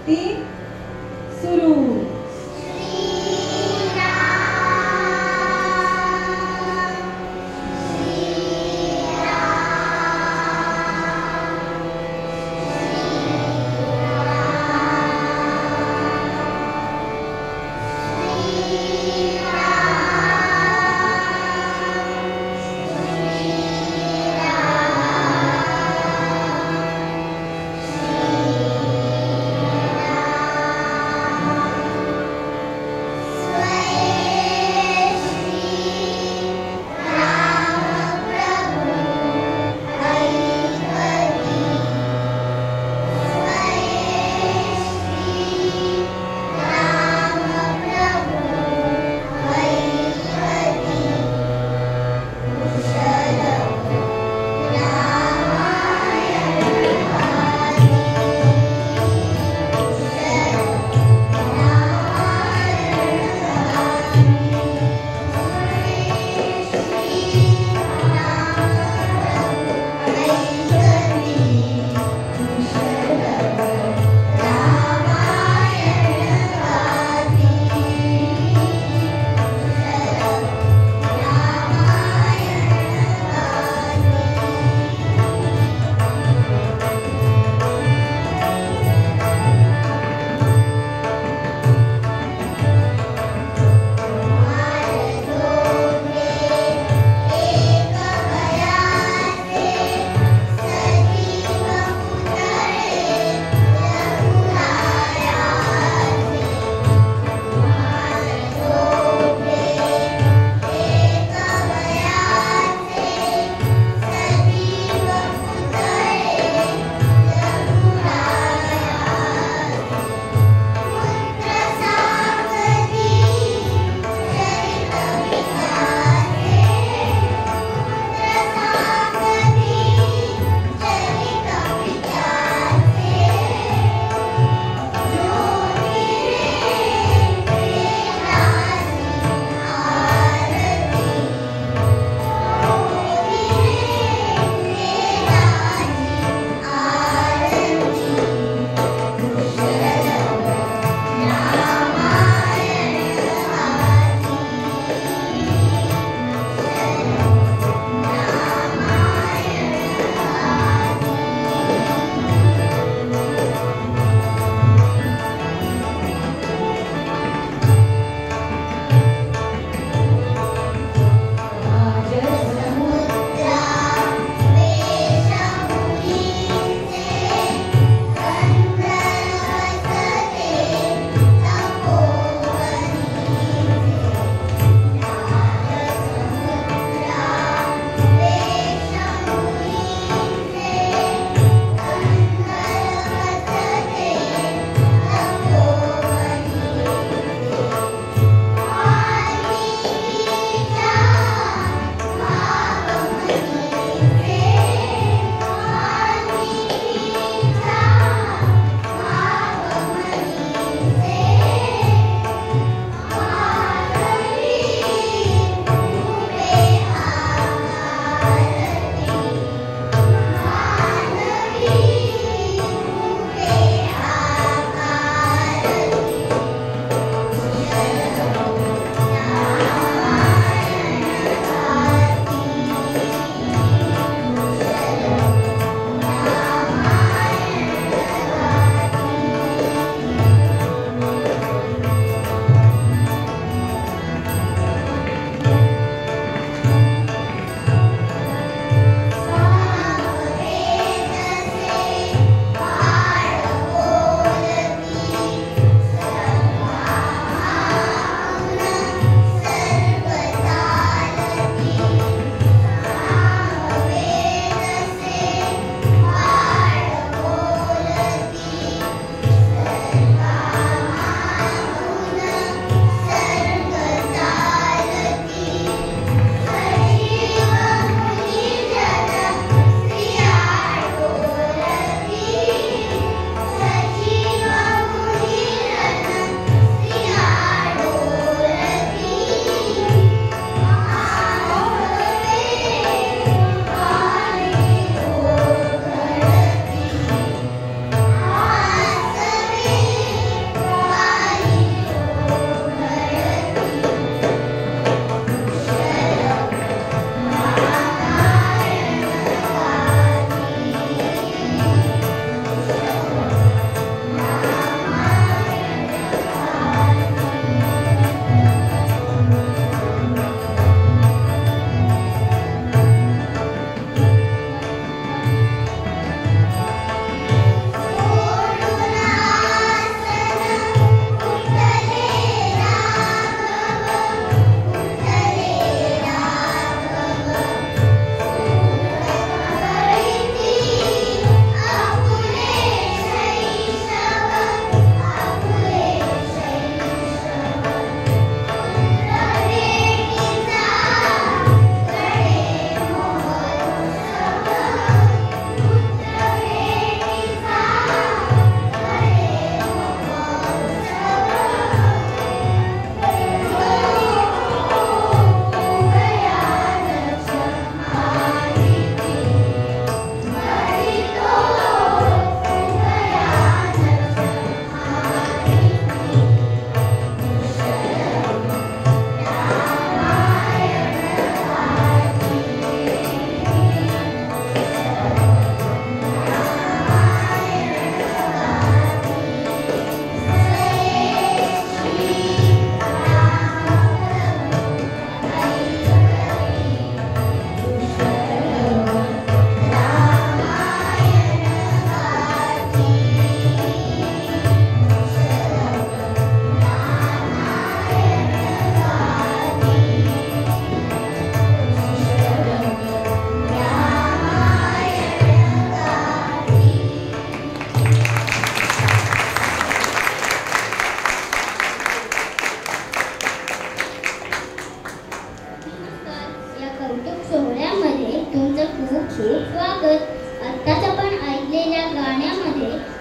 3 सुरू.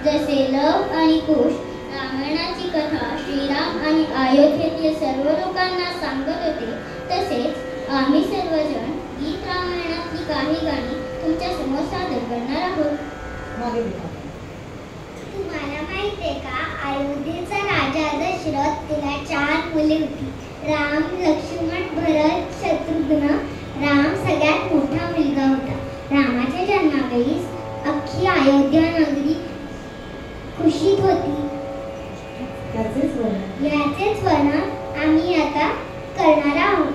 जसे लव आणि कुश रामायणाची कथा श्रीराम आणि अयोध्येतील सर्व लोकांना सांगत होते, तसेच आम्ही सर्वजण गीत रामायणातली काही गाणी तुमच्या समोर सादर करणार आहोत. तुम्हाला माहितीये का, अयोध्येचा राजा दशरथ, तिला 4 मुले होती. राम, लक्ष्मण, भरत, शत्रुघ्न. राम सगळ्यात मोठा मुलगा होता. रामाच्या जन्मावेळी अख्खी अयोध्या नगरी खुशीत होती. याचेच वर्णन आम्ही आता करणार आहोत.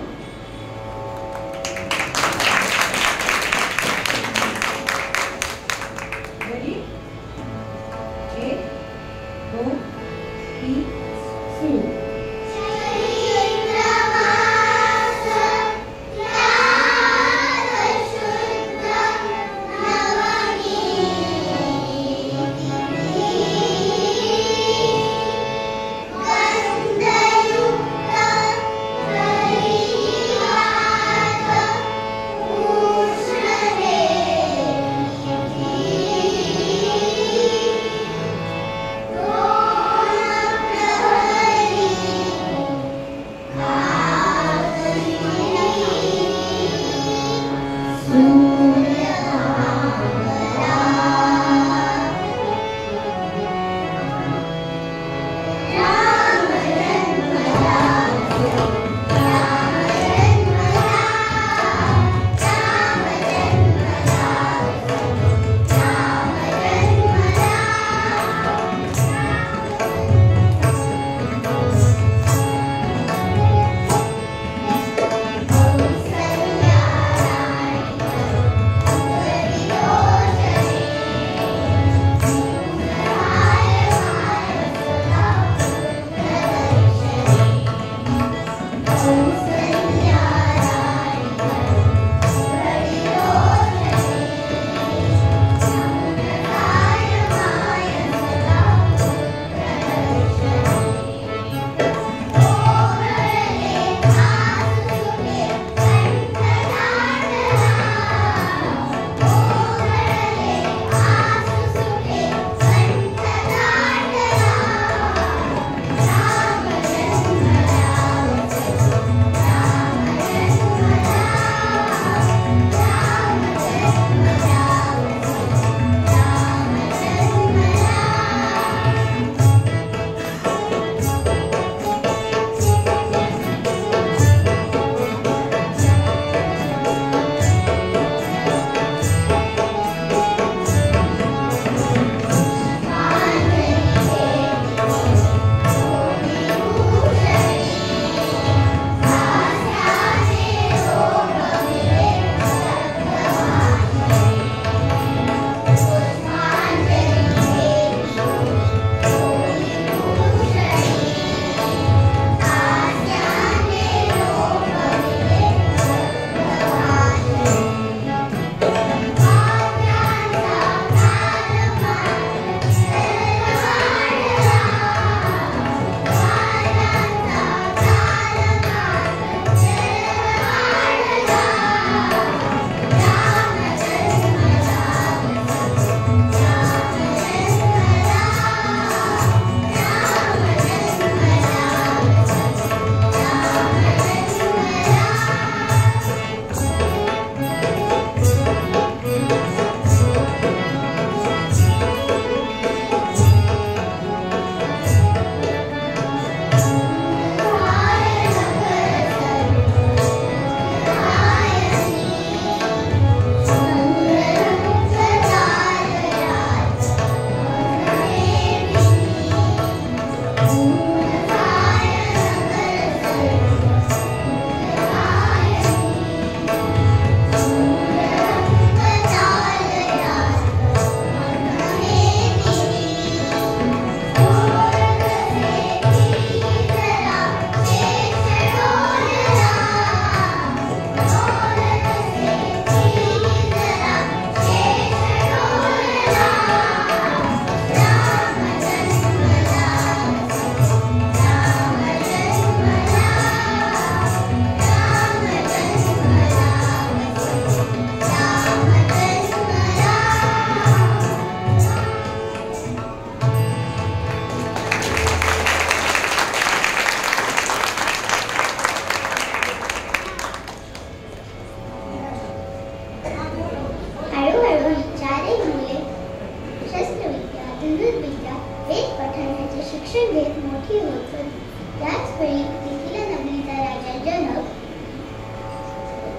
विद्या वेद पठणाचे शिक्षण घेत मोठी होत होती. त्याच वेळी मिथिला नगरीचा राजा जनक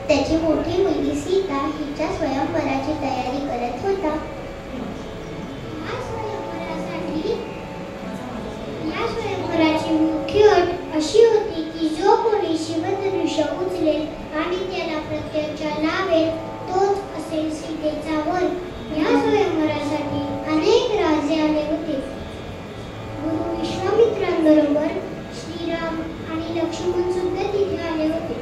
त्याची मोठी मुलगी सीता हिच्या स्वयंवराची तयारी करत होता. या स्वयंवराची मुख्य अट अशी होती की जो कोणी शिवधनुष्य उचलेल आणि त्याला प्रत्यक्ष लावेल तोच असेल सीतेचा वर. या स्वयंवरासाठी अनेक राजे आले होते. गुरु विश्वामित्रांबरोबर श्रीराम आणि लक्ष्मण सुद्धा तिथे आले होते.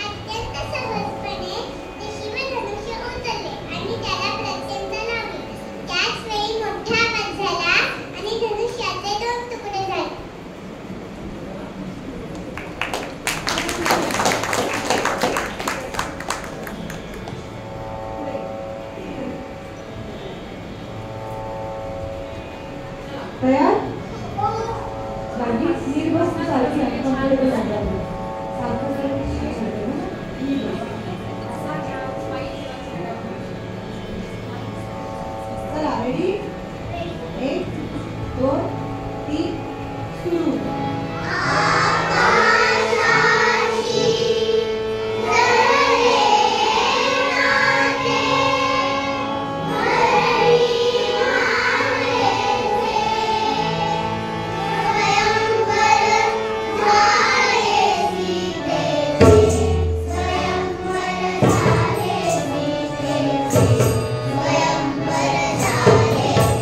अत्यंत सहजपणे ते शिवधनुष्य उचलले आणि त्याला प्रत्यंत लावले. त्याच वेळी मोठा आवाज झाला आणि धनुष्याचे 2 तुकडे झाले. तयार बाकी नीट बस सारखी आहे कंप्लीट झालं सारखं चला रेडी 1 2 3 सुरू. स्वयंवर झाले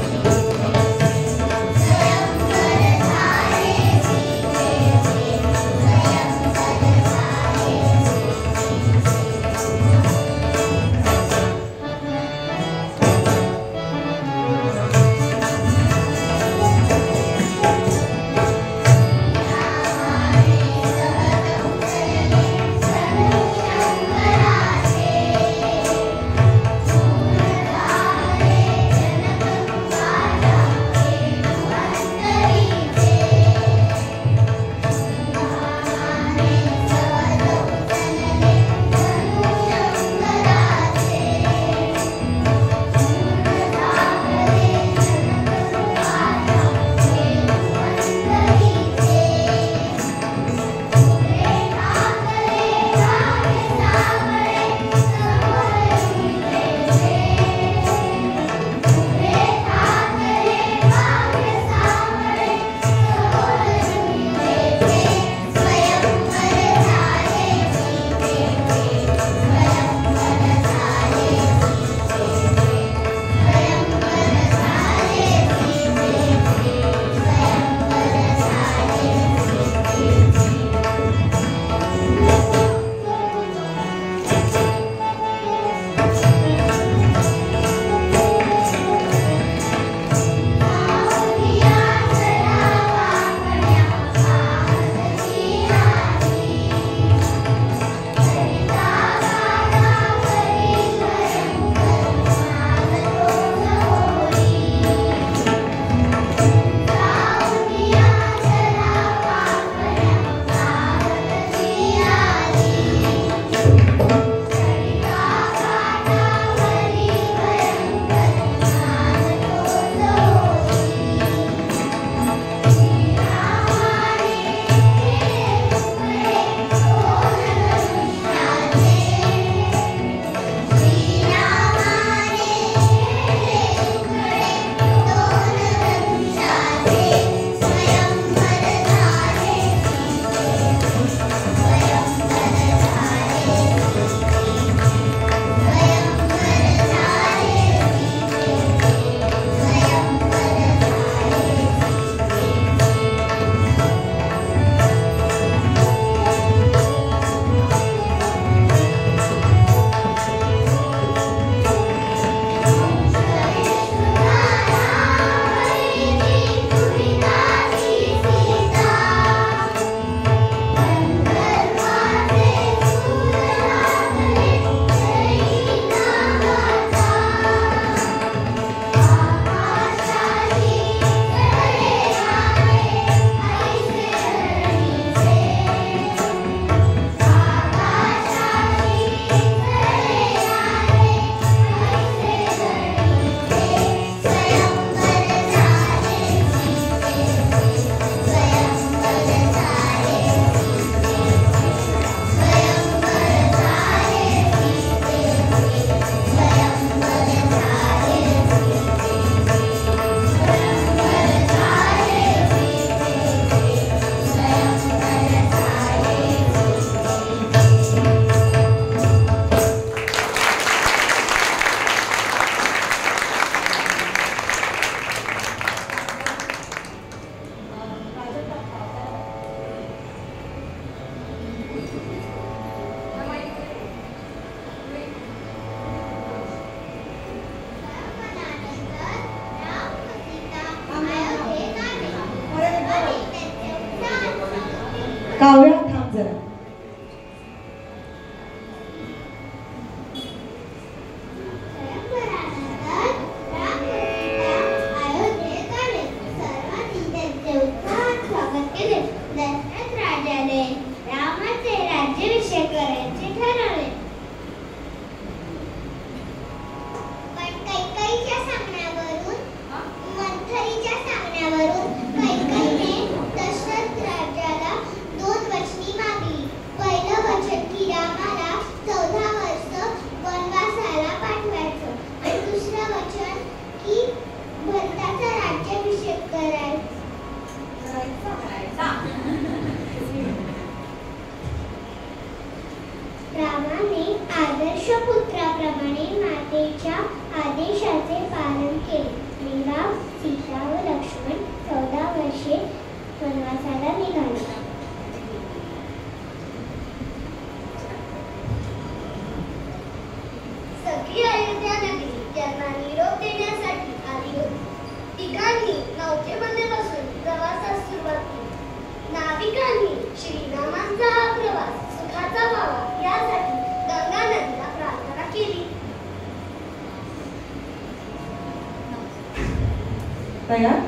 काव्या थांब जरा. रामाने आदर्श पुत्राप्रमाणे मातेच्या आदेशाचे पालन केले. श्रीराम, सीता व लक्ष्मण 14 वर्षे वनवासाला निघाले. सगळी अयोध्या नगरी त्यांना निरोप देण्यासाठी आली होती. तिघांनी नौकेमध्ये बसून प्रवासास सुरुवात केली. नाविकांनी श्रीरामांचा हा प्रवास सुखाचा व्हावा यासाठी गंगा नदीला प्रार्थना केली. तयार?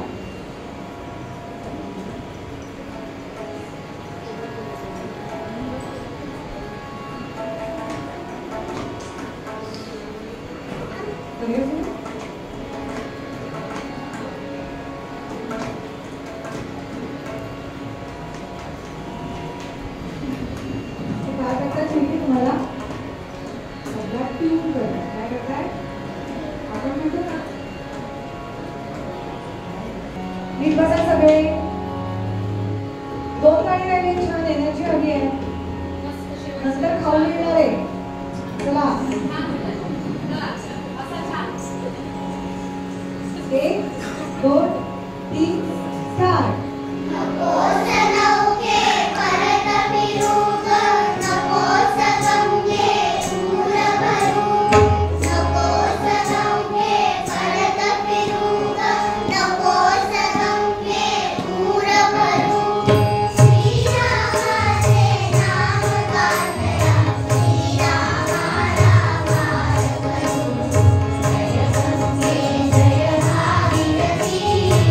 नीट बसा सगळे. 2 गाणी राहिली. छान एनर्जी हवी आहे. नंतर खाऊन येणार आहे. चला 1 2 3 स्टार्ट. जय भागीरथी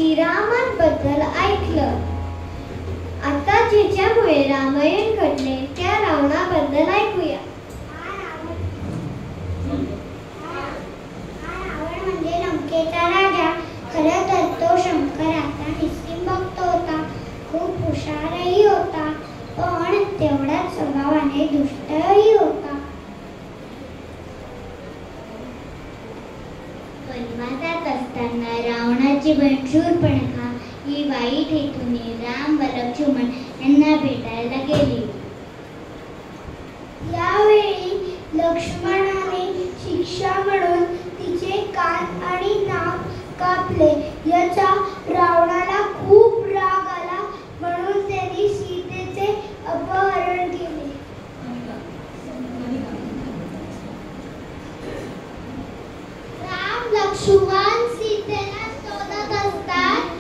श्रीरामांबद्दल ऐकलं. आता ज्याच्यामुळे रामायण घडले त्या रावणाबद्दल ऐकूया. हा रावण म्हणजे लंकेचा राजा. खरं तर तो शंकराचा निस्सिम भक्त होता. खूप हुशारही होता, पण तेवढाच स्वभावाने दुष्टही होता. वनवासात असताना रावणाची बहीण शूर्पणखा ही वाईट हेतूने राम व लक्ष्मण यांना भेटायला गेली. यावेळी लक्ष्मणाने शिक्षा म्हणून तिचे कान आणि नाक कापले. याचा रावणाला खूप राग आला, म्हणून त्यांनी सीतेचे अपहरण केले. राम लक्ष्मण सीतेला शोधत असतात.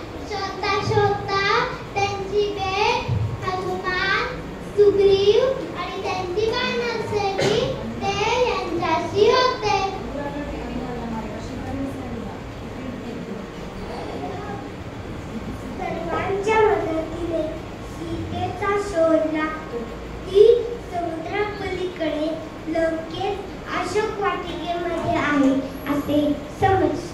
शोधता त्यांची भेट हनुमान, सुग्रीव आणि त्यांची वानरसेनी ते यांच्याशी होते. सर्वांच्या मदतीने सीतेचा शोध लागतो. ती समुद्रापलीकडे लंकेत अशोक वाटिकेमध्ये आहे असे समज.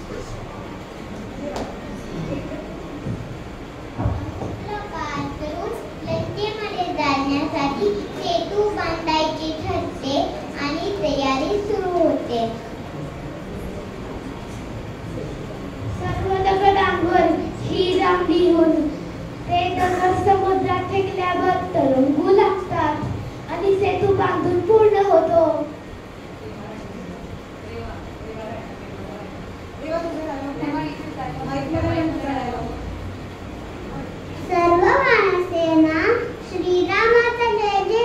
लंकेमध्ये जाण्यासाठी सेतू बांधायची ठरते आणि तयारी सुरू होते. सर्व दगडांवर श्रीराम लिहून ते दगड समुद्रात फेकल्यावर तरंगू लागतात आणि सेतू बांधून पूर्ण होतो. सर्व माणसेना श्रीरामाचा जय जय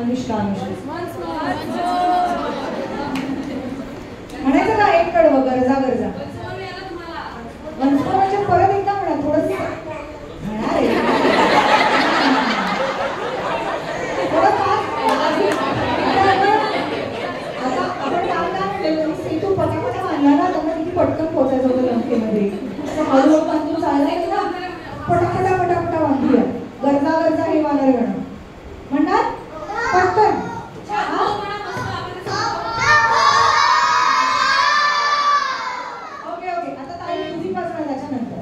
अनुष्का म्हणायचं का एक कडवं गरजा गरजा वंशवराच्या परत एकदा म्हणा थोडस म्हणणार आहे आता आपण काम सेतू पटापटा बांधला ना त्यांना किती पटकन पोचायचं होतं लंकेमध्ये हळूहळू बांधून चाललंय ना पटापटा पटापटा बांधूया गरजा गरजा हे वानर गण म्हणणार पटकन ओके ओके आता ताई तुझी पासून त्याच्यानंतर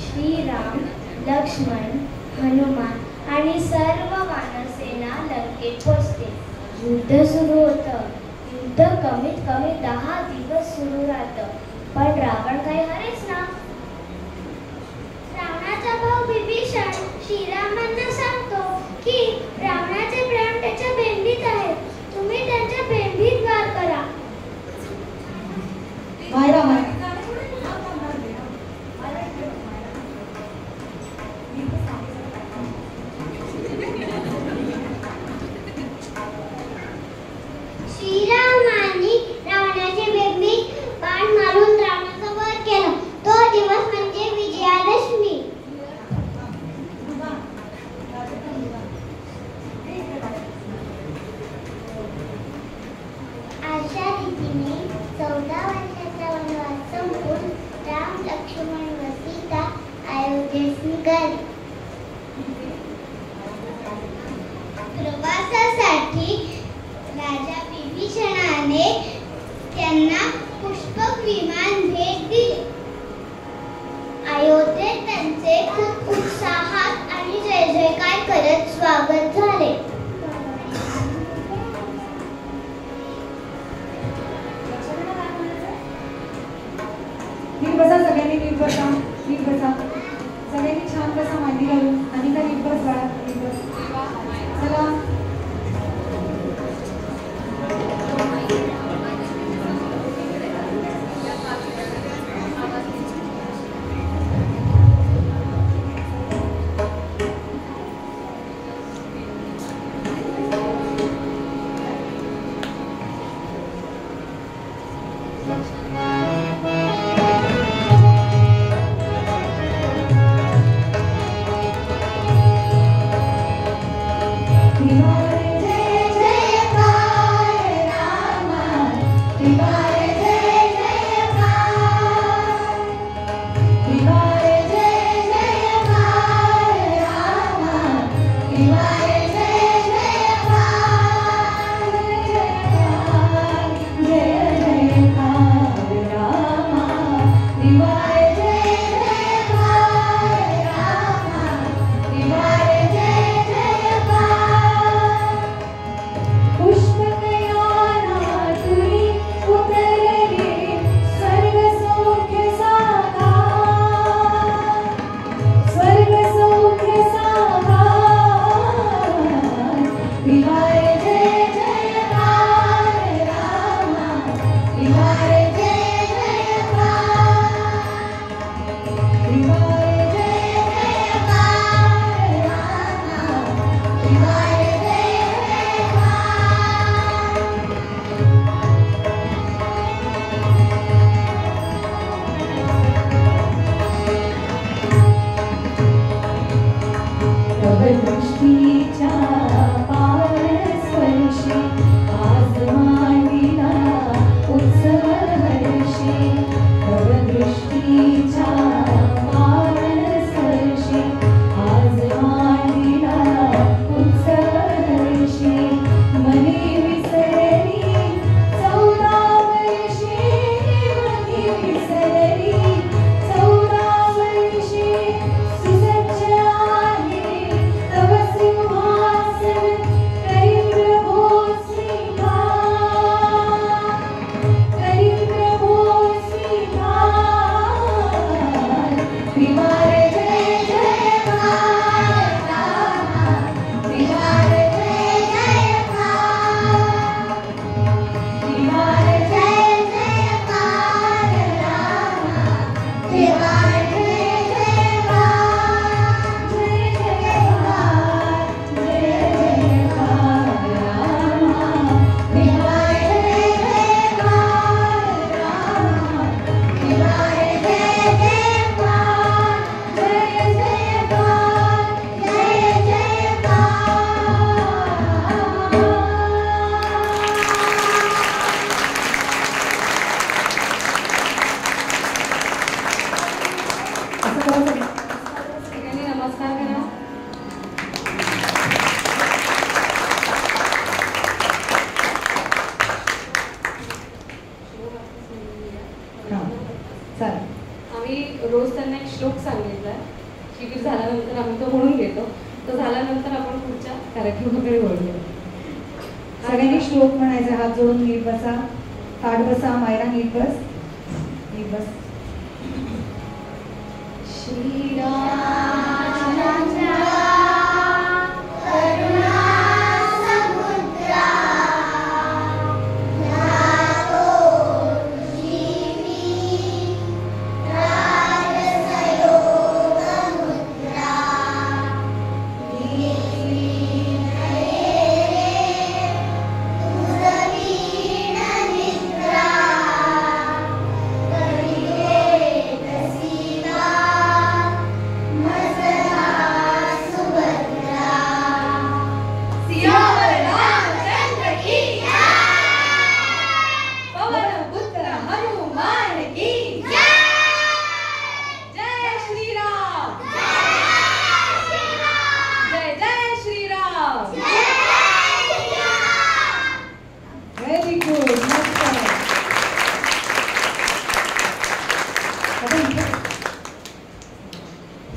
श्रीराम, लक्ष्मण, हनुमान आणि सर्व वानरसेना लंकेत पोचते. युद्ध सुरू होतं. युद्ध कमीत कमी 10 दिवस सुरू राहतं. पण रावण काही हरेच ना. रावणाचा भाऊ विभीषण श्रीरामांना सांगतो की रावणाचे प्राण त्याच्या बेंबीत आहेत. तुम्ही त्यांच्या बेंबीत वार करा. श्रीरामांनी रावणाच्या बेंबीत बाण मारून रावणाचा वध केला. तो दिवस म्हणजे विजयादशमी. अशा रीतीने 14 वर्षाचा वनवास संपून राम, लक्ष्मण व सीता अयोध्येस निघाली. प्रवासासाठी राजा विभीषणाने त्यांना पुष्पक विमान भेट दिली. अयोध्येत त्यांचे खूप उत्साहात आणि जय जयकार करत स्वागत झाले. नीट बसा सगळ्यांनी, नीट बसा, नीट बसा सगळ्यांनी, छान बसा मांडी घालून. आणि का नीट बस बाळा, नीट बस. चला जय जय रोज त्यांना एक श्लोक सांगितला. शिबिर झाल्यानंतर आम्ही तो म्हणून घेतो. तो झाल्यानंतर आपण पुढच्या कार्यक्रमाकडे वळूया. सगळ्यांनी श्लोक म्हणायचा. हात जोडून नीट बसा. ताट बसा. मायरा नीट बस. नीट बस.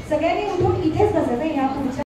सगळ्यांनी उठून इथेच बसायचं. या पुढच्या